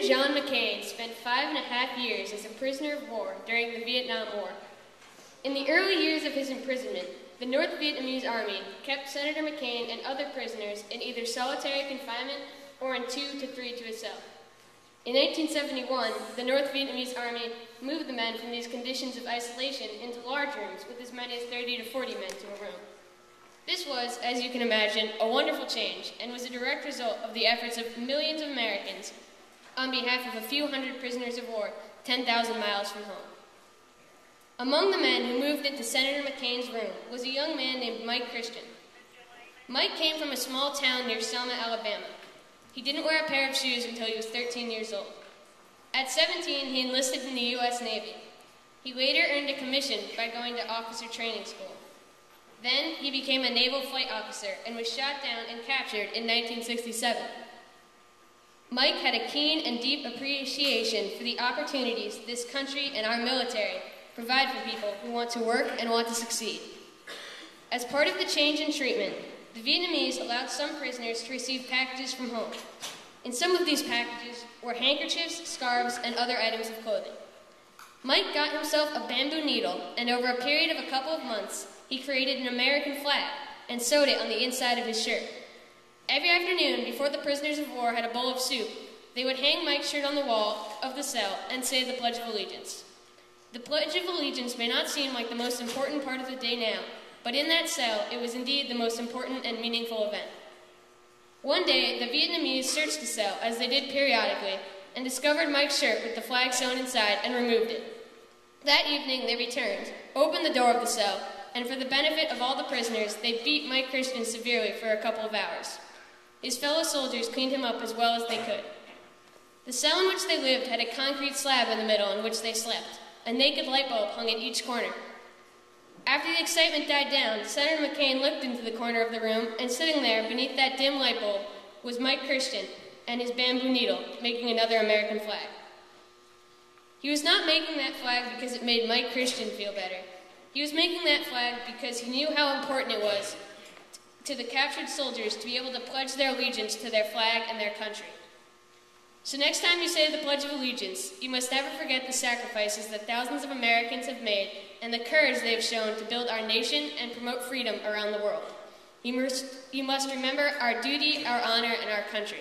John McCain spent 5.5 years as a prisoner of war during the Vietnam War. In the early years of his imprisonment, the North Vietnamese Army kept Senator McCain and other prisoners in either solitary confinement or in 2 to 3 to a cell. In 1971, the North Vietnamese Army moved the men from these conditions of isolation into large rooms with as many as 30 to 40 men to a room. This was, as you can imagine, a wonderful change and was a direct result of the efforts of millions of Americans on behalf of a few hundred prisoners of war 10,000 miles from home. Among the men who moved into Senator McCain's room was a young man named Mike Christian. Mike came from a small town near Selma, Alabama. He didn't wear a pair of shoes until he was 13 years old. At 17, he enlisted in the U.S. Navy. He later earned a commission by going to officer training school. Then, he became a naval flight officer and was shot down and captured in 1967. Mike had a keen and deep appreciation for the opportunities this country and our military provide for people who want to work and want to succeed. As part of the change in treatment, the Vietnamese allowed some prisoners to receive packages from home. In some of these packages were handkerchiefs, scarves, and other items of clothing. Mike got himself a bamboo needle, and over a period of a couple of months, he created an American flag and sewed it on the inside of his shirt. Every afternoon, before the prisoners of war had a bowl of soup, they would hang Mike's shirt on the wall of the cell and say the Pledge of Allegiance. The Pledge of Allegiance may not seem like the most important part of the day now, but in that cell, it was indeed the most important and meaningful event. One day, the Vietnamese searched the cell, as they did periodically, and discovered Mike's shirt with the flag sewn inside and removed it. That evening, they returned, opened the door of the cell, and for the benefit of all the prisoners, they beat Mike Christian severely for a couple of hours. His fellow soldiers cleaned him up as well as they could. The cell in which they lived had a concrete slab in the middle in which they slept. A naked light bulb hung in each corner. After the excitement died down, Senator McCain looked into the corner of the room, and sitting there, beneath that dim light bulb, was Mike Christian and his bamboo needle, making another American flag. He was not making that flag because it made Mike Christian feel better. He was making that flag because he knew how important it was to the captured soldiers to be able to pledge their allegiance to their flag and their country. So next time you say the Pledge of Allegiance, you must never forget the sacrifices that thousands of Americans have made and the courage they have shown to build our nation and promote freedom around the world. You must remember our duty, our honor, and our country.